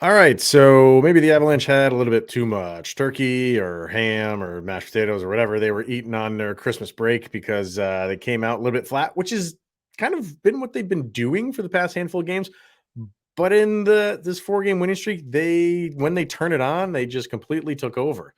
All right, so maybe the Avalanche had a little bit too much turkey or ham or mashed potatoes or whatever they were eating on their Christmas break because they came out a little bit flat, which is kind of been what they've been doing for the past handful of games. But in this 4-game winning streak, when they turn it on, they just completely took over.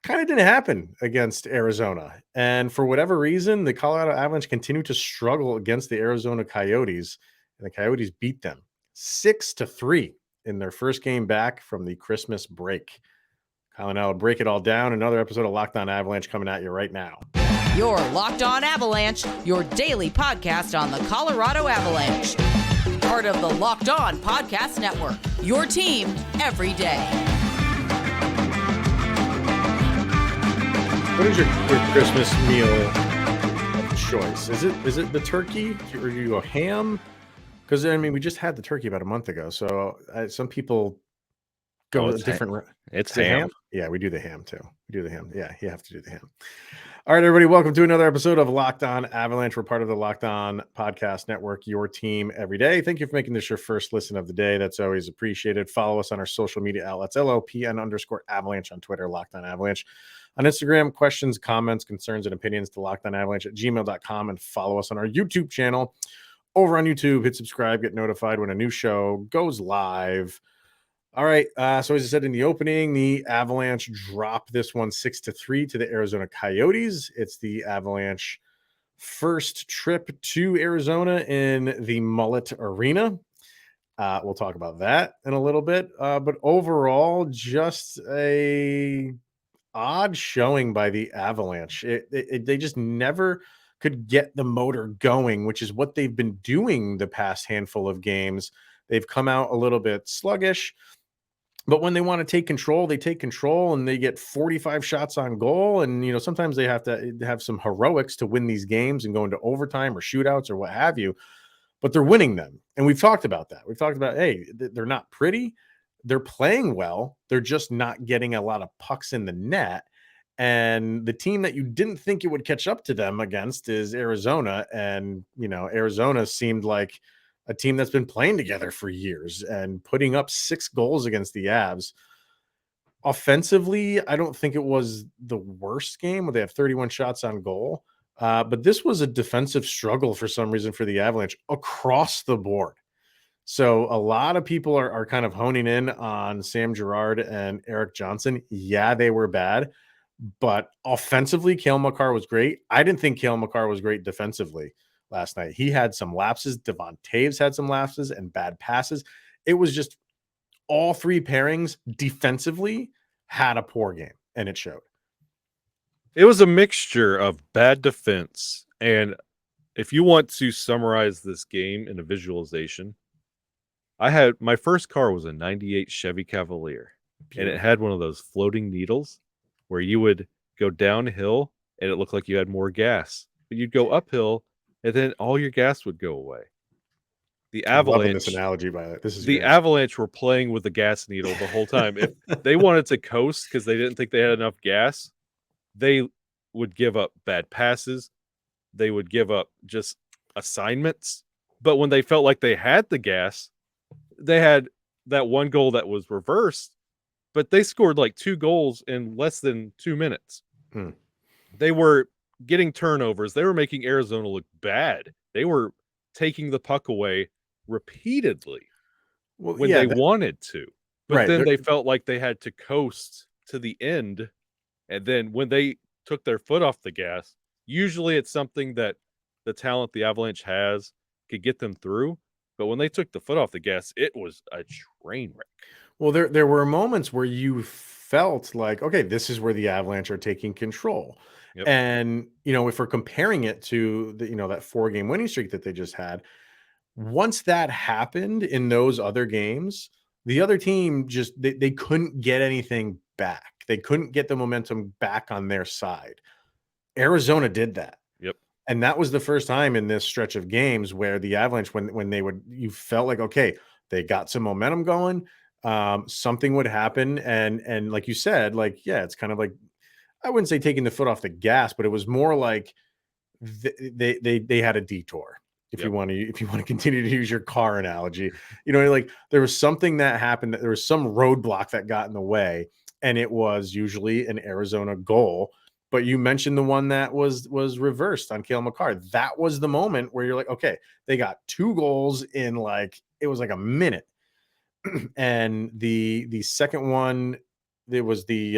Kind of didn't happen against Arizona, and for whatever reason, the Colorado Avalanche continue to struggle against the Arizona Coyotes, and the Coyotes beat them 6-3 in their first game back from the Christmas break. Kyle and I will break it all down. Another episode of Locked On Avalanche coming at you right now. You're Locked On Avalanche, your daily podcast on the Colorado Avalanche. Part of the Locked On Podcast Network, your team every day. What is your Christmas meal of choice? Is it the turkey or do you go ham? Because I mean, we just had the turkey about a month ago, so some people go a different. It's Is it ham. Yeah, we do the ham too. We do the ham. Yeah, you have to do the ham. All right, everybody, welcome to another episode of Locked On Avalanche. We're part of the Locked On Podcast Network, your team every day. Thank you for making this your first listen of the day. That's always appreciated. Follow us on our social media outlets, LOPN_Avalanche on Twitter, Locked On Avalanche. On Instagram, questions, comments, concerns, and opinions to lockedonavalanche@gmail.com, and follow us on our YouTube channel. Over on YouTube, hit subscribe, get notified when a new show goes live. All right. So as I said in the opening, the Avalanche dropped this one 6-3 to the Arizona Coyotes. It's the Avalanche first trip to Arizona in the Mullett Arena. We'll talk about that in a little bit. But overall, just a odd showing by the Avalanche. They just never could get the motor going, which is what they've been doing the past handful of games. They've come out a little bit sluggish, but when they want to take control, they take control and they get 45 shots on goal. And, sometimes they have to have some heroics to win these games and go into overtime or shootouts or what have you, but they're winning them. And we've talked about that. We've talked about, hey, they're not pretty. They're playing well. They're just not getting a lot of pucks in the net. And the team that you didn't think it would catch up to them against is Arizona. And, Arizona seemed like a team that's been playing together for years and putting up 6 goals against the Avs. Offensively, I don't think it was the worst game where they have 31 shots on goal. But this was a defensive struggle for some reason for the Avalanche across the board. So a lot of people are kind of honing in on Sam Girard and Eric Johnson. Yeah, they were bad, but offensively, Cale Makar was great. I didn't think Cale Makar was great defensively last night. He had some lapses. Devon Taves had some lapses and bad passes. It was just all three pairings defensively had a poor game, and it showed. It was a mixture of bad defense, and if you want to summarize this game in a visualization, my first car was a 98 Chevy Cavalier, and it had one of those floating needles where you would go downhill and it looked like you had more gas, but you'd go uphill and then all your gas would go away. The I'm loving Avalanche, this analogy by it. This is the great. Avalanche were playing with the gas needle the whole time. If they wanted to coast because they didn't think they had enough gas, they would give up bad passes. They would give up just assignments. But when they felt like they had the gas, they had that one goal that was reversed, but they scored like 2 goals in less than 2 minutes. They were getting turnovers. They were making Arizona look bad. They were taking the puck away repeatedly when they wanted to. But then they felt like they had to coast to the end. And then when they took their foot off the gas, usually it's something that the talent the Avalanche has could get them through. But when they took the foot off the gas, it was a train wreck. Well, there were moments where you felt like, okay, this is where the Avalanche are taking control. Yep. And, if we're comparing it to the, that 4-game winning streak that they just had, once that happened in those other games, the other team just, they couldn't get anything back. They couldn't get the momentum back on their side. Arizona did that. Yep. And that was the first time in this stretch of games where the Avalanche, when you felt like, okay, they got some momentum going, something would happen. And like you said, it's kind of like, I wouldn't say taking the foot off the gas, but it was more like they had a detour. if you want to continue to use your car analogy, like there was something that happened, that there was some roadblock that got in the way, and it was usually an Arizona goal. But you mentioned the one that was reversed on Cale Makar. That was the moment where you're like, okay, they got 2 goals in it was like a minute. And the second one, there was the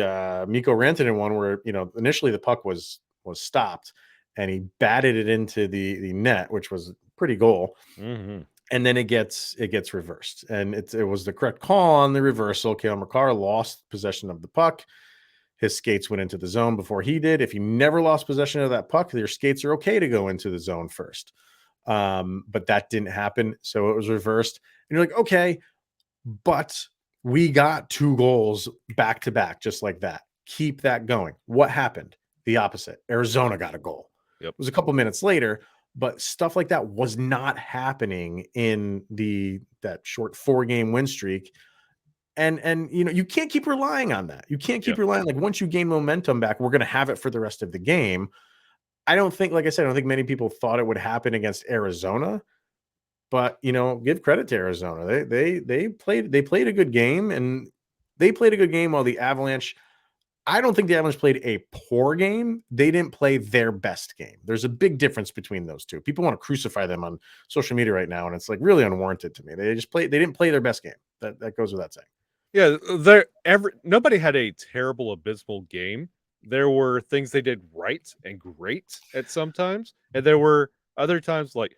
Mikko Rantanen one where initially the puck was stopped, and he batted it into the net, which was a pretty goal. Mm-hmm. And then it gets reversed, and it was the correct call on the reversal. Cale Makar lost possession of the puck. His skates went into the zone before he did. If you never lost possession of that puck, your skates are okay to go into the zone first. But that didn't happen, so it was reversed. And you're like, okay, but we got 2 goals back to back, just like that. Keep that going. What happened? The opposite. Arizona got a goal. Yep. It was a couple minutes later, but stuff like that was not happening in that short 4-game win streak. And you can't keep relying on that. You can't keep relying, like, once you gain momentum back, we're going to have it for the rest of the game. I don't think, like I said, I don't think many people thought it would happen against Arizona. But give credit to Arizona. They played a good game, and they played a good game while the Avalanche. I don't think the Avalanche played a poor game. They didn't play their best game. There's a big difference between those two. People want to crucify them on social media right now, and it's like really unwarranted to me. They didn't play their best game. That goes without saying. Yeah, nobody had a terrible, abysmal game. There were things they did right and great at some times, and there were other times like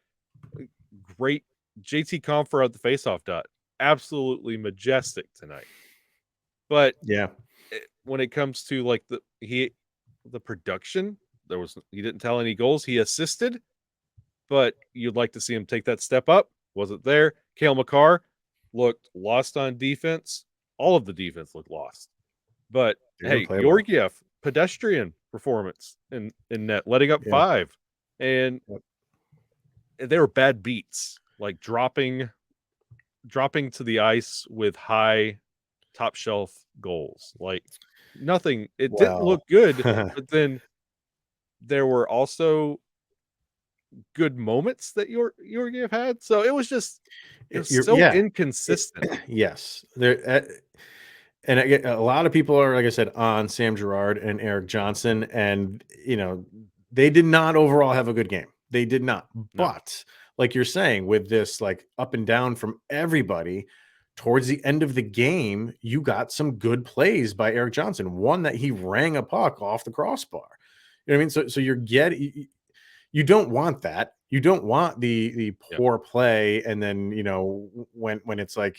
great JT Compher at the faceoff dot, absolutely majestic tonight. But yeah, when it comes to like the production, he didn't tell any goals. He assisted, but you'd like to see him take that step up. Wasn't there? Cale Makar looked lost on defense. All of the defense looked lost. But hey, Georgiev, pedestrian performance in net, letting up 5. And they were bad beats, like dropping to the ice with high top shelf goals. Like nothing. It didn't look good, but then there were also good moments that Georgiev had. So it was so inconsistent. Yes. And a lot of people are, like I said, on Sam Girard and Eric Johnson, and they did not overall have a good game. They did not. No. But like you're saying, with this like up and down from everybody, towards the end of the game, you got some good plays by Eric Johnson. One that he rang a puck off the crossbar. You know what I mean? So you don't want that. You don't want the poor play, and then when it's like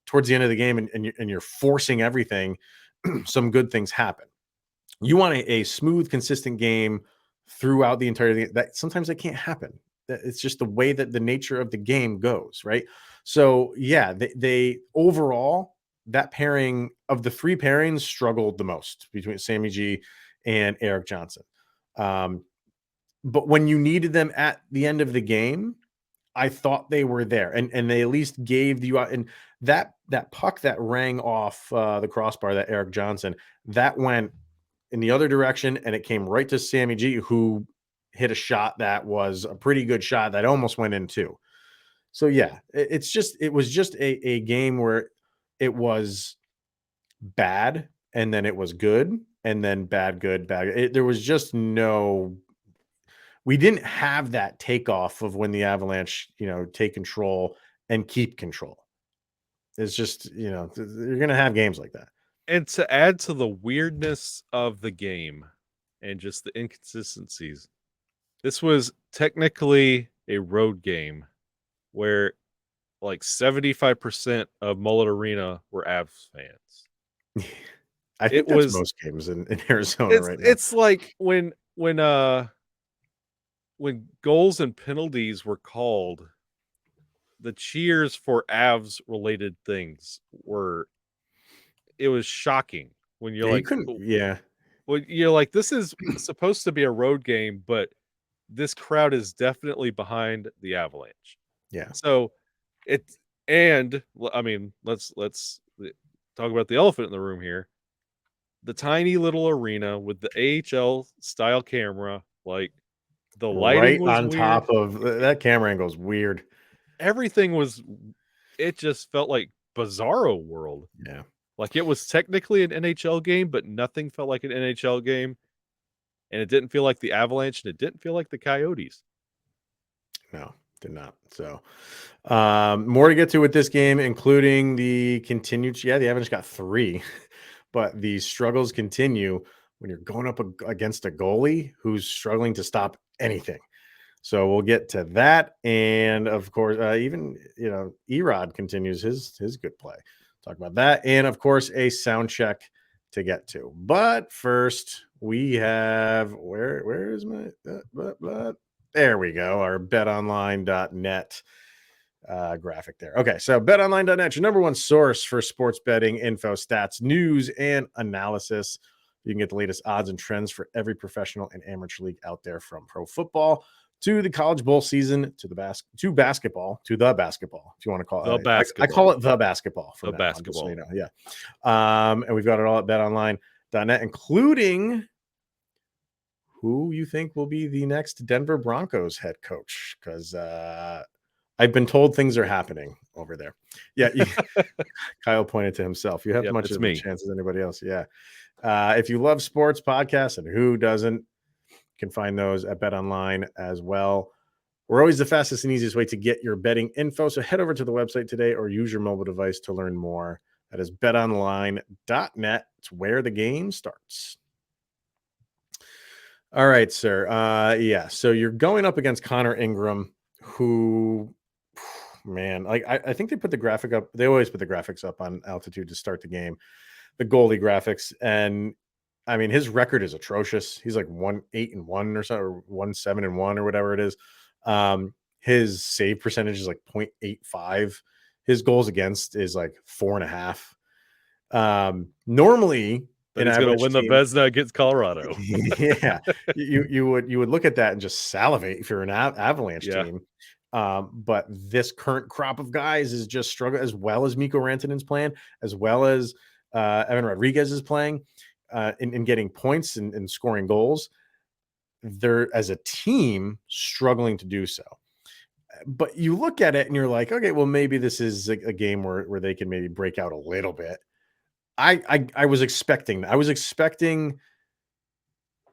towards the end of the game and you're forcing everything, some good things happen. You want a smooth, consistent game throughout the entirety. That sometimes that can't happen. It's just the way that the nature of the game goes, right? So yeah, they overall, that pairing of the 3 pairings struggled the most between Sammy G and Eric Johnson. But when you needed them at the end of the game, I thought they were there, and they at least gave you and that puck that rang off the crossbar, that Eric Johnson, that went in the other direction, and it came right to Sammy G, who hit a shot that was a pretty good shot that almost went in too. So yeah, it was just a game where it was bad, and then it was good, and then bad, good, bad. There was just no. We didn't have that takeoff of when the Avalanche, take control and keep control. It's just, you're going to have games like that. And to add to the weirdness of the game and just the inconsistencies, this was technically a road game where like 75% of Mullett Arena were Avs fans. I think that's most games in Arizona right now. It's like when goals and penalties were called, the cheers for Avs related things it was shocking when you're when you're like, this is supposed to be a road game, but this crowd is definitely behind the Avalanche. Yeah. So I mean, let's talk about the elephant in the room here. The tiny little arena with the AHL style camera, like The lighting right was on weird. top of that camera angle is weird. Everything was. It just felt like Bizarro World. Yeah. Like it was technically an NHL game, but nothing felt like an NHL game. And it didn't feel like the Avalanche, and it didn't feel like the Coyotes. No, did not. So more to get to with this game, including the continued. Yeah, the Avalanche got 3, but the struggles continue when you're going up against a goalie who's struggling to stop anything. So we'll get to that, and of course, even Erod continues his good play. Talk about that, and of course, a sound check to get to. But first, we have where is my there we go, our betonline.net graphic there. Okay, so betonline.net, your number one source for sports betting info, stats, news, and analysis. You can get the latest odds and trends for every professional and amateur league out there, from pro football to the college bowl season to the basketball, if you want to call it basketball. I call it the basketball from The now on, basketball. just so you know. Yeah. And we've got it all at betonline.net, including who you think will be the next Denver Broncos head coach, because I've been told things are happening over there. Yeah, Kyle pointed to himself. You have Yep, much it's of me. a chance as anybody else. Yeah. If you love sports podcasts, and who doesn't, you can find those at BetOnline as well. We're always the fastest and easiest way to get your betting info. So head over to the website today or use your mobile device to learn more. That is betonline.net. It's where the game starts. All right, sir. Yeah. So you're going up against Connor Ingram, who, man, like I think they put the graphic up. They always put the graphics up on altitude to start the game, the goalie graphics. And I mean, his record is atrocious. He's like 1-8-1 or so, or 1-7-1 or whatever it is. His save percentage is like 0.85. His goals against is like 4.5. Normally, But he's going to win the Vezina against Colorado. Yeah, you would look at that and just salivate if you're an Avalanche team. But this current crop of guys is just struggling, as well as Mikko Rantanen's playing, as well as Evan Rodriguez is playing in getting points and scoring goals. They're, as a team, struggling to do so. But you look at it and you're like, okay, well, maybe this is a game where they can maybe break out a little bit. I was expecting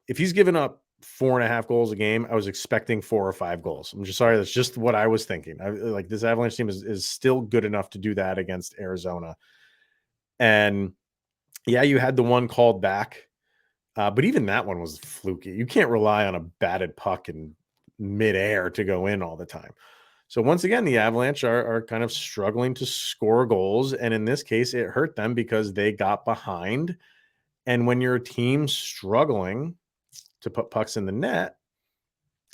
if he's given up 4.5 goals a game, I was expecting 4 or 5 goals. I'm just sorry. That's just what I was thinking. Like, this Avalanche team is still good enough to do that against Arizona. And yeah, you had the one called back, but even that one was fluky. You can't rely on a batted puck in midair to go in all the time. So once again, the Avalanche are kind of struggling to score goals. And in this case, it hurt them because they got behind. And when your team's struggling to put pucks in the net,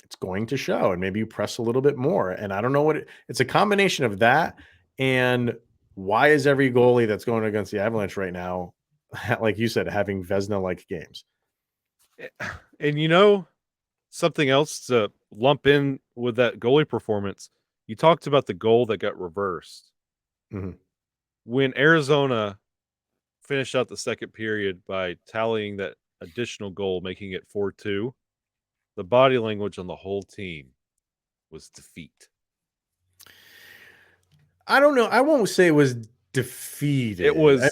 it's going to show. And maybe you press a little bit more. And I don't know it's a combination of that. And why is every goalie that's going against the Avalanche right now, like you said, having Vezina-like games? And something else to lump in with that goalie performance, you talked about the goal that got reversed. Mm-hmm. When Arizona finished out the second period by tallying that additional goal, making it 4-2, the body language on the whole team was defeat. I don't know. I won't say it was defeated. It was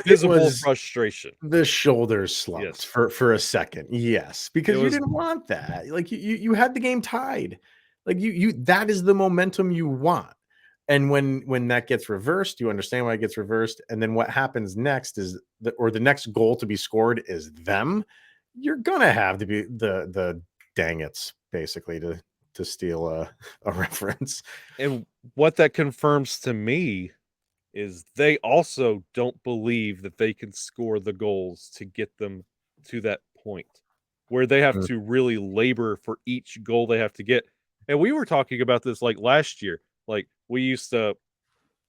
visible frustration. The shoulders slumped, yes. for a second. Yes, because you didn't want that. Like, you had the game tied. Like, you that is the momentum you want. And when that gets reversed, you understand why it gets reversed. And then what happens next is the next goal to be scored is them. You're gonna have to be the dang it's, basically, to steal a reference. And what that confirms to me is they also don't believe that they can score the goals to get them to that point where they have to really labor for each goal they have to get. And we were talking about this like last year. Like, we used to,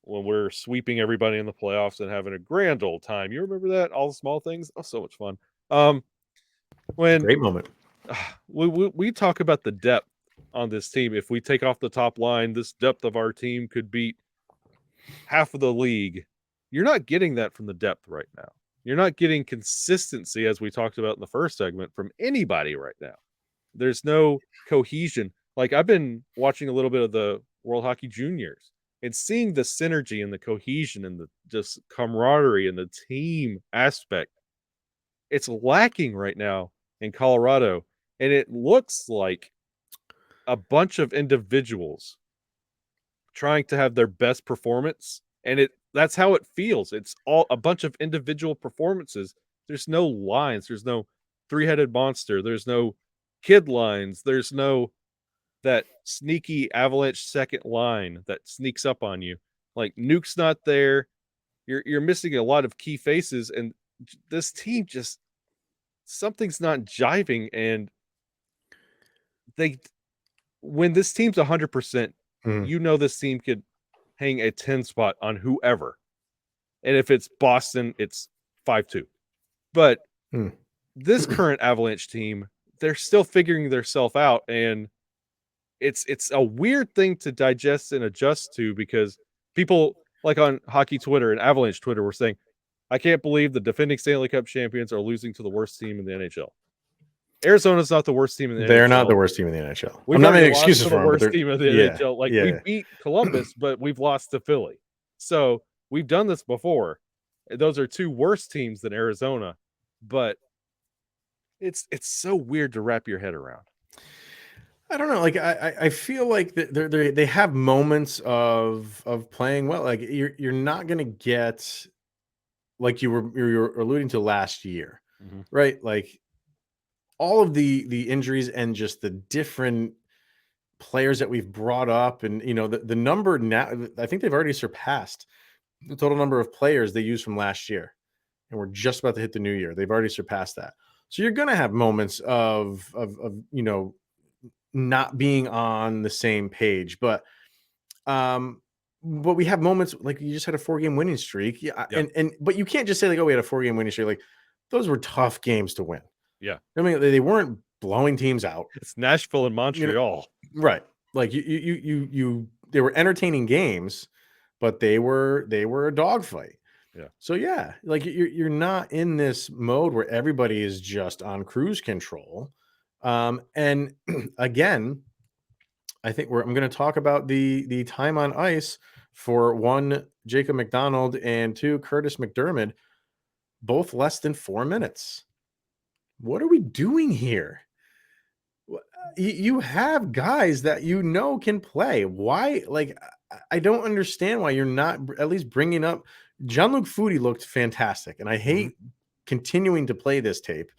when we're sweeping everybody in the playoffs and having a grand old time. You remember that? All the small things? Oh, so much fun. When Great moment. We talk about the depth on this team. If we take off the top line, this depth of our team could beat half of the league. You're not getting that from the depth right now. You're not getting consistency, as we talked about in the first segment, from anybody right now. There's no cohesion. Like, I've been watching a little bit of the World Hockey Juniors and seeing the synergy and the cohesion and the just camaraderie and the team aspect. It's lacking right now in Colorado, and it looks like a bunch of individuals trying to have their best performance, and that's how it feels. It's all a bunch of individual performances. There's no lines, there's no three-headed monster, there's no kid lines, there's no that sneaky Avalanche second line that sneaks up on you. Like, Nuke's not there. You're missing a lot of key faces, and this team just something's not jiving. And they when this team's 100%, this team could hang a 10 spot on whoever. And if it's Boston, it's 5-2. But this current Avalanche team, they're still figuring themselves out, and it's a weird thing to digest and adjust to, because people like on hockey Twitter and Avalanche Twitter were saying, I can't believe the defending Stanley Cup champions are losing to the worst team in the NHL. Arizona's not the worst team in the NHL. They're not the worst team in the NHL. I'm not making excuses for the worst team in the NHL. Like, we beat Columbus, but we've lost to Philly. So we've done this before. Those are two worse teams than Arizona, but it's so weird to wrap your head around. I don't know. Like, I feel like they have moments of playing well. Like, you're not going to get, like you were alluding to last year, right? Like, all of the injuries and just the different players that we've brought up, and the number now, I think they've already surpassed the total number of players they used from last year, and we're just about to hit the new year. They've already surpassed that. So you're going to have moments of not being on the same page, but we have moments like you just had a 4-game winning streak. Yeah. But you can't just say, like, oh, we had a 4-game winning streak. Like, those were tough games to win. Yeah. I mean, they weren't blowing teams out. It's Nashville and Montreal. Right. Like, they were entertaining games, but they were a dogfight. Yeah. So yeah, like, you're not in this mode where everybody is just on cruise control. And again, I think I'm going to talk about the time on ice for one, Jacob McDonald, and two, Curtis McDermott, both less than 4 minutes. What are we doing here? You have guys that can play. Why? Like, I don't understand why you're not at least bringing up. Jean-Luc Foudy looked fantastic, and I hate continuing to play this tape,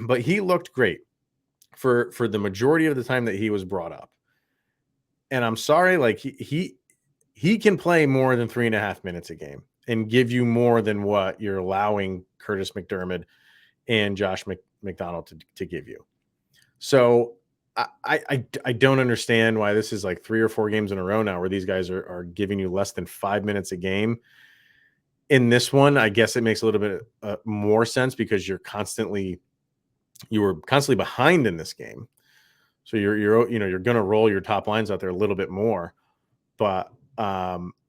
but he looked great for the majority of the time that he was brought up. And I'm sorry, like, he can play more than 3.5 minutes a game and give you more than what you're allowing Curtis McDermott and Josh McDonald to give you. So I don't understand why this is like 3 or 4 games in a row now where these guys are giving you less than 5 minutes a game. In this one, I guess it makes a little bit more sense because you were constantly behind in this game. So you're going to roll your top lines out there a little bit more. But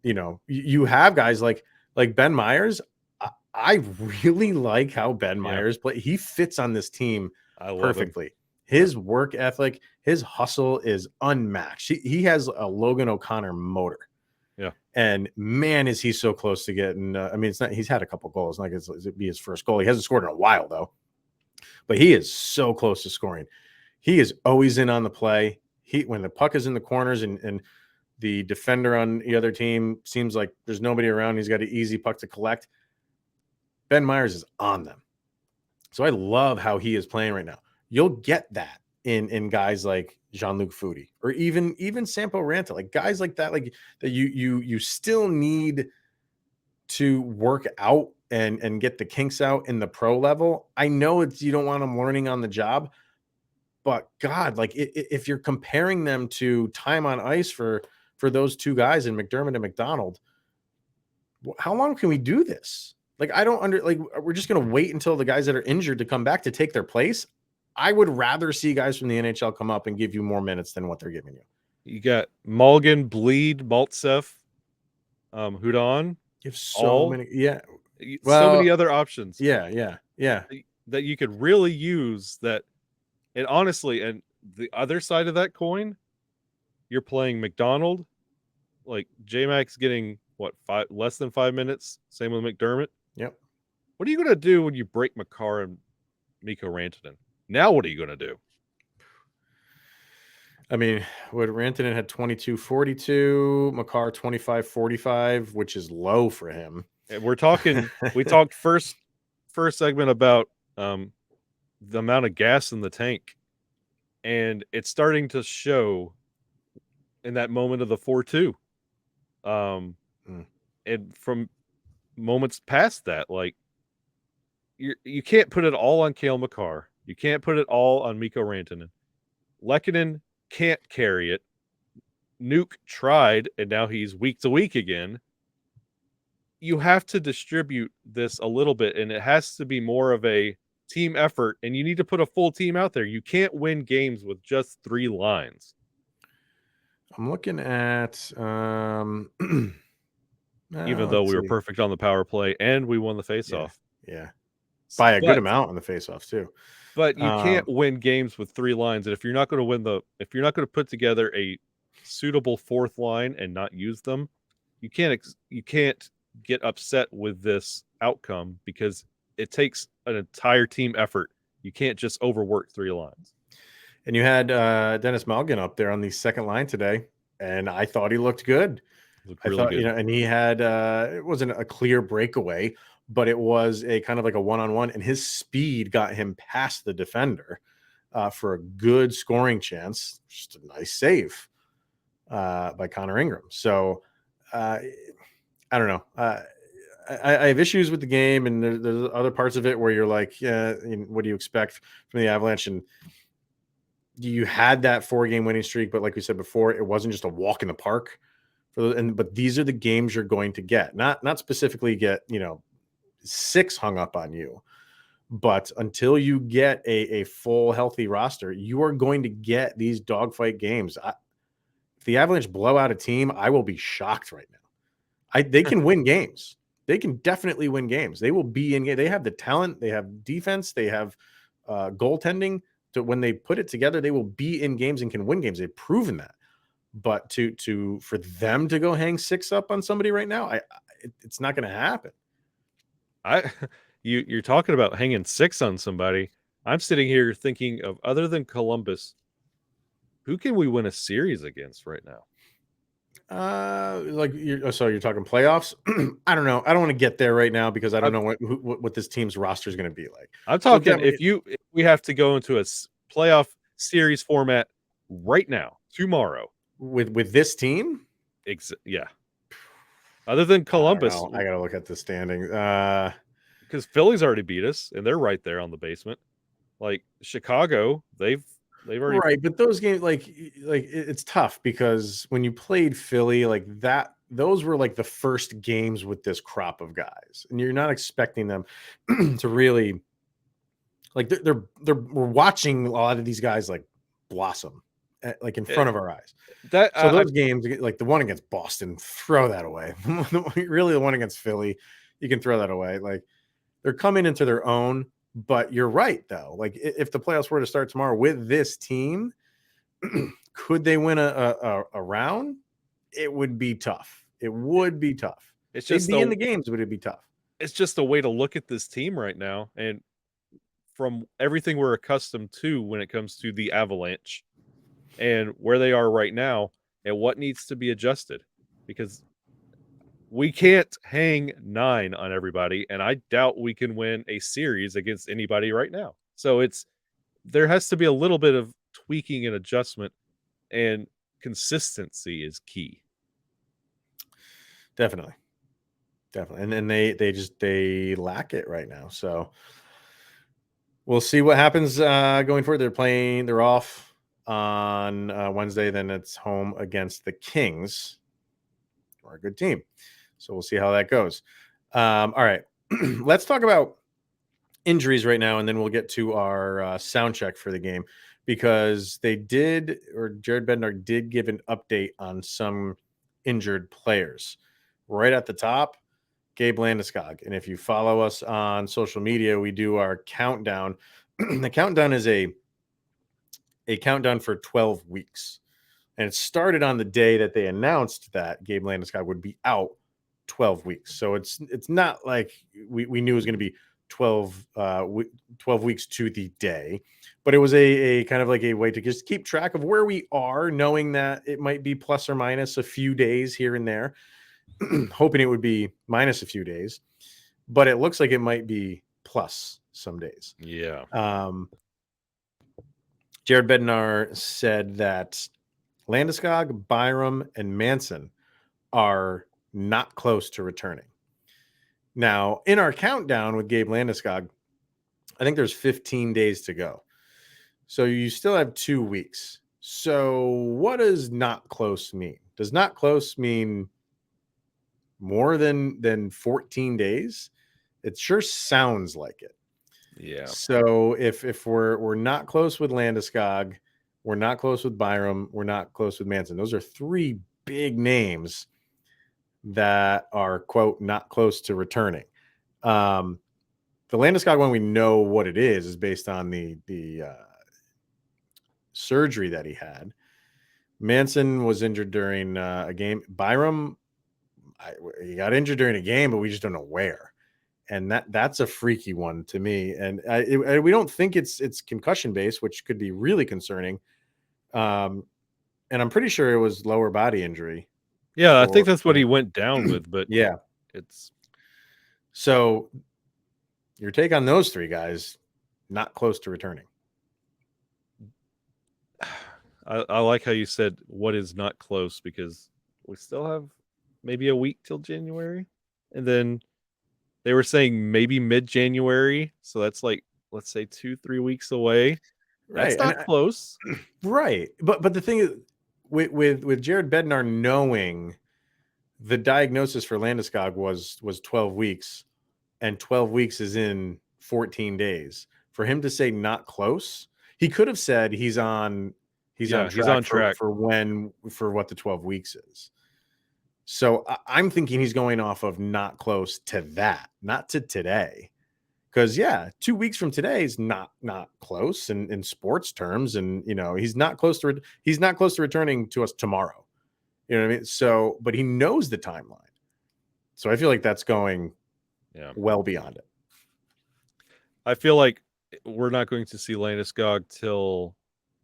you have guys like Ben Myers. I really like how Ben Myers play. He fits on this team perfectly. His work ethic, his hustle is unmatched. He has a Logan O'Connor motor. Yeah. And man, is he so close to getting, it's not, he's had a couple goals. Like, it'd be his first goal. He hasn't scored in a while though, but he is so close to scoring. He is always in on the play. When the puck is in the corners and the defender on the other team seems like there's nobody around, he's got an easy puck to collect. Ben Myers is on them. So I love how he is playing right now. You'll get that in guys like Jean-Luc Foudy or even Sampo Ranta, like guys like that, like that you still need to work out and get the kinks out in the pro level. I know you don't want them learning on the job, but God, like if you're comparing them to time on ice for those two guys in McDermott and McDonald, how long can we do this? Like, I don't we're just going to wait until the guys that are injured to come back to take their place. I would rather see guys from the NHL come up and give you more minutes than what they're giving you. You got Mulligan, Bleed, Maltsev, Hudon. You have so many. Yeah. So many other options. Yeah. That you could really use that And honestly, and the other side of that coin, you're playing McDonald, like J-Mac's getting what, less than 5 minutes. Same with McDermott. Yep. What are you going to do when you break Makar and Mikko Rantanen? Now what are you going to do? I mean, what Rantanen had 22-42, Makar 25-45, which is low for him. And we talked first segment about the amount of gas in the tank, and it's starting to show in that moment of the 4-2. And from moments past that, like you can't put it all on Cale Makar. You can't put it all on Mikko Rantanen. Lehkonen can't carry it. Nuke tried, and now he's week to week again. You have to distribute this a little bit, and it has to be more of a team effort, and you need to put a full team out there. You can't win games with just 3 lines. I'm looking at even though we were perfect on the power play and we won the faceoff. Yeah. By a good amount on the faceoffs too. But you can't win games with 3 lines. And if you're not going to put together a suitable 4th line and not use them, you can't get upset with this outcome, because it takes an entire team effort. You can't just overwork 3 lines. And you had Dennis Malgin up there on the second line today, and I thought he looked good. I thought, good. And he had it wasn't a clear breakaway, but it was a kind of like a one-on-one, and his speed got him past the defender for a good scoring chance. Just a nice save by Connor Ingram. So I don't know. I have issues with the game, and there's other parts of it where you're like, yeah, what do you expect from the Avalanche? And you had that 4-game winning streak, but like we said before, it wasn't just a walk in the park. But these are the games you're going to get, not specifically get 6 hung up on you, but until you get a full healthy roster, you are going to get these dogfight games. If the Avalanche blow out a team, I will be shocked right now. They can win games. They can definitely win games. They will be in. They have the talent. They have defense. They have goaltending. So when they put it together, they will be in games and can win games. They've proven that. But for them to go hang 6 up on somebody right now, it's not going to happen. You're talking about hanging 6 on somebody. I'm sitting here thinking of, other than Columbus, who can we win a series against right now? So you're talking playoffs? I don't know. I don't want to get there right now because I don't know what this team's roster is going to be like. I'm talking if we have to go into a playoff series format right now, tomorrow, with this team. Yeah. Other than Columbus, I gotta look at the standings. Because Philly's already beat us, and they're right there on the basement. Like Chicago, they've already right. But those games, like it's tough because when you played Philly, like that, those were like the first games with this crop of guys, and you're not expecting them to really like we're watching a lot of these guys like blossom like in front of our eyes. Those games, like the one against Boston, throw that away. Really, the one against Philly, you can throw that away. Like they're coming into their own. But you're right, though. Like if the playoffs were to start tomorrow with this team, could they win a round? It would be tough. It would be tough. It's just they'd be in the games, but it'd be tough. It's just a way to look at this team right now, and from everything we're accustomed to when it comes to the Avalanche and where they are right now and what needs to be adjusted, because we can't hang 9 on everybody, and I doubt we can win a series against anybody right now. So there has to be a little bit of tweaking and adjustment, and consistency is key. Definitely. And then they lack it right now. So we'll see what happens going forward. They're off on Wednesday. Then it's home against the Kings, who are a good team. So we'll see how that goes. All right. Let's talk about injuries right now, and then we'll get to our sound check for the game, because Jared Bednar did give an update on some injured players. Right at the top, Gabe Landeskog. And if you follow us on social media, we do our countdown. The countdown is a a countdown for 12 weeks. And it started on the day that they announced that Gabe Landeskog would be out 12 weeks. So it's not like we knew it was going to be 12 weeks to the day, but it was a kind of like a way to just keep track of where we are, knowing that it might be plus or minus a few days here and there, hoping it would be minus a few days, but it looks like it might be plus some days. Yeah. Jared Bednar said that Landeskog, Byram, and Manson are not close to returning. Now, in our countdown with Gabe Landeskog, I think there's 15 days to go. So you still have 2 weeks. So what does not close mean? Does not close mean more than 14 days? It sure sounds like it. Yeah. So if we're not close with Landeskog, we're not close with Byram, we're not close with Manson. Those are 3 big names that are, quote, not close to returning. The Landeskog one, we know what it is based on the surgery that he had. Manson was injured during a game. Byram, he got injured during a game, but we just don't know where. And that's a freaky one to me. And we don't think it's concussion based, which could be really concerning. And I'm pretty sure it was lower body injury. Yeah, I think that's what he went down with, but yeah, it's so your take on those 3 guys, not close to returning. I like how you said what is not close, because we still have maybe a week till January, and then they were saying maybe mid-January, so that's like, let's say 2-3 weeks away. That's Right. not close. Right. But the thing is, with Jared Bednar knowing the diagnosis for Landeskog was 12 weeks, and 12 weeks is in 14 days. For him to say not close, he could have said he's on track for what the 12 weeks is. So I'm thinking he's going off of not close to that, not to today. Because 2 weeks from today is not close in sports terms, and he's not close to returning to us tomorrow. You know what I mean? So, but he knows the timeline. So I feel like that's going well beyond it. I feel like we're not going to see Landeskog till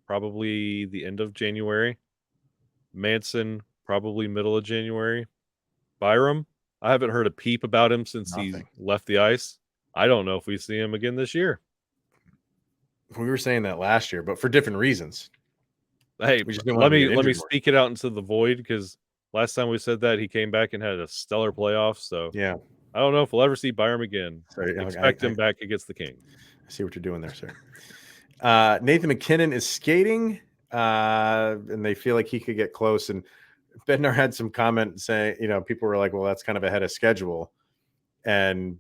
probably the end of January. Manson probably middle of January. Byram, I haven't heard a peep about him since he left the ice. I don't know if we see him again this year. We were saying that last year, but for different reasons. Hey, let me speak it out into the void, because last time we said that, he came back and had a stellar playoff. So yeah, I don't know if we'll ever see Byram again. Expect him back against the King. I see what you're doing there, sir. Nathan McKinnon is skating, and they feel like he could get close. And Bednar had some comment saying, people were like, well, that's kind of ahead of schedule. And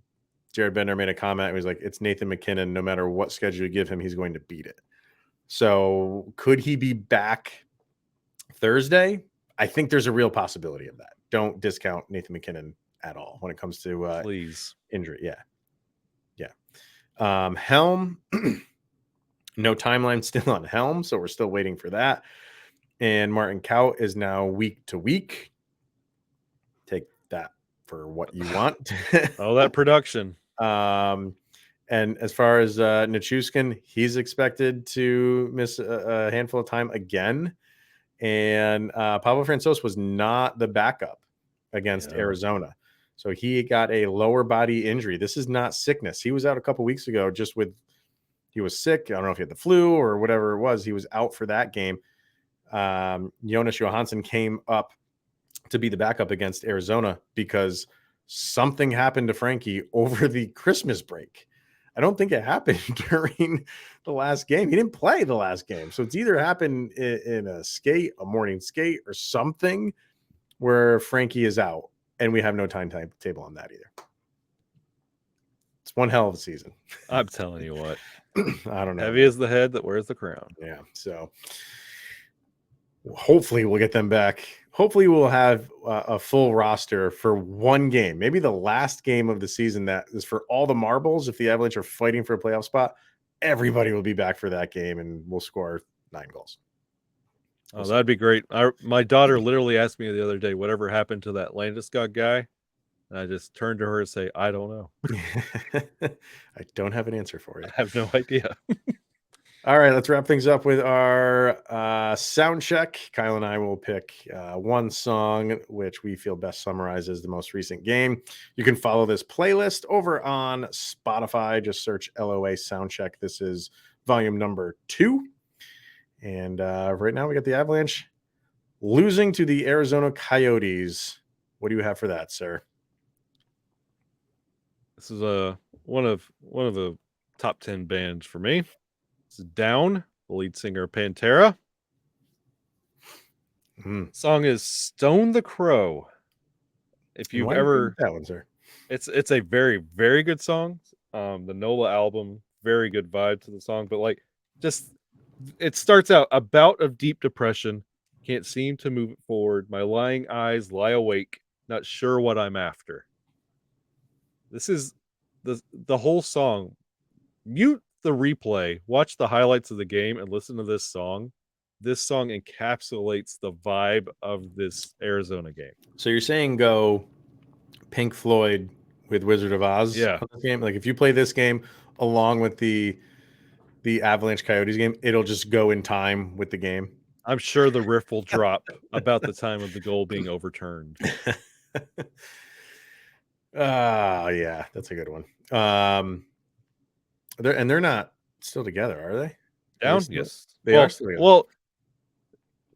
Jared Bednar made a comment. He was like, it's Nathan McKinnon. No matter what schedule you give him, he's going to beat it. So could he be back Thursday? I think there's a real possibility of that. Don't discount Nathan McKinnon at all when it comes to please injury. Yeah. Helm, no timeline still on Helm, so we're still waiting for that. And Martin Kaut is now week to week. Take that for what you want. Oh, that production. And as far as Nichushkin, he's expected to miss a handful of time again. And Pablo Francouz was not the backup against Arizona. So he got a lower body injury. This is not sickness. He was out a couple weeks ago he was sick. I don't know if he had the flu or whatever it was. He was out for that game. Jonas Johansson came up to be the backup against Arizona because something happened to Frankie over the Christmas break. I don't think it happened during the last game. He didn't play the last game. So it's either happened in a morning skate or something where Frankie is out, and we have no timetable on that either. It's one hell of a season. I'm telling you what. I don't know. Heavy is the head that wears the crown. Yeah. So hopefully we'll get them back. Hopefully we'll have a full roster for one game, maybe the last game of the season that is for all the marbles. If the Avalanche are fighting for a playoff spot, everybody will be back for that game, and we'll score 9 goals. Oh, that'd be great. My daughter literally asked me the other day, whatever happened to that Landeskog guy? And I just turned to her and say, I don't know. I don't have an answer for you. I have no idea. All right, let's wrap things up with our sound check. Kyle and I will pick one song which we feel best summarizes the most recent game. You can follow this playlist over on Spotify. Just search LOA sound check. This is volume number 2. And right now we got the Avalanche losing to the Arizona Coyotes. What do you have for that, sir? This is one of the top 10 bands for me. This is Down, the lead singer Pantera. Song is Stone the Crow. If you've ever that one, sir, it's a very, very good song. The NOLA album, very good vibe to the song, but like just it starts out a bout of deep depression, can't seem to move it forward. My lying eyes lie awake, not sure what I'm after. This is the whole song. Mute the replay, watch the highlights of the game, and listen to this song. This song encapsulates the vibe of this Arizona game. So you're saying go Pink Floyd with Wizard of Oz? Yeah. On this game? Like if you play this game along with the Avalanche Coyotes game, it'll just go in time with the game. I'm sure the riff will drop about the time of the goal being overturned. Yeah, that's a good one. They're not still together, are they? Down? Yes. They are still together. Well,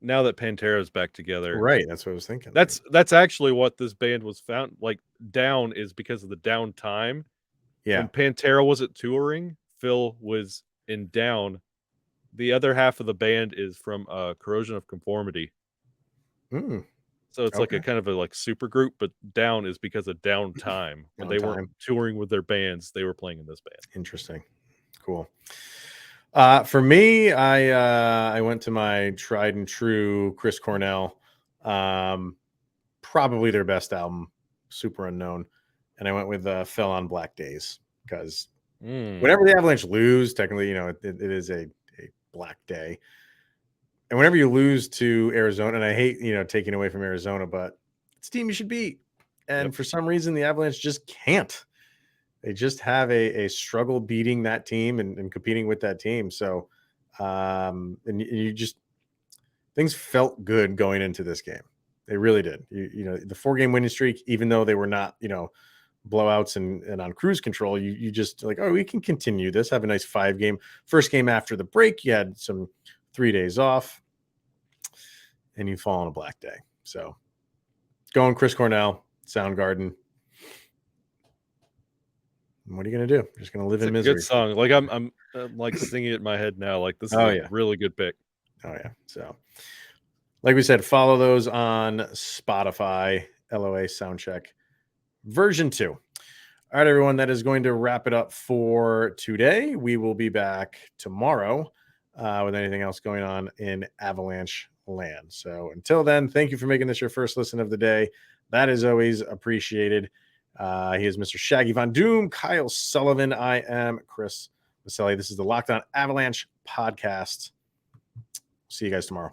now that Pantera's back together. Right, that's what I was thinking. That's actually what this band was found. Like Down is because of the downtime. Yeah. When Pantera wasn't touring, Phil was in Down. The other half of the band is from Corrosion of Conformity. So it's like a kind of a like super group, but Down is because of downtime. When they weren't touring with their bands, they were playing in this band. Interesting. Cool. For me, I went to my tried and true Chris Cornell, probably their best album, Super Unknown, and I went with Fell on Black Days because whenever the Avalanche lose, technically, it is a black day, and whenever you lose to Arizona, and I hate taking away from Arizona, but it's a team you should beat, and for some reason the Avalanche just can't. They just have a struggle beating that team and competing with that team. So, and you just, things felt good going into this game. They really did. The 4-game winning streak, even though they were not, blowouts and on cruise control, you just like, oh, we can continue this, have a nice 5-game. First game after the break, you had some 3 days off and you fall on a black day. So going Chris Cornell, Soundgarden. What are you gonna do? You're just gonna live in misery. Good song. Like I'm like singing it in my head now. Like this is a really good pick. Oh yeah. So, like we said, follow those on Spotify. LOA Soundcheck version 2. All right, everyone. That is going to wrap it up for today. We will be back tomorrow with anything else going on in Avalanche land. So until then, thank you for making this your first listen of the day. That is always appreciated. He is Mr. Shaggy Von Doom, Kyle Sullivan. I am Chris Maselli. This is the Locked On Avalanche podcast. See you guys tomorrow.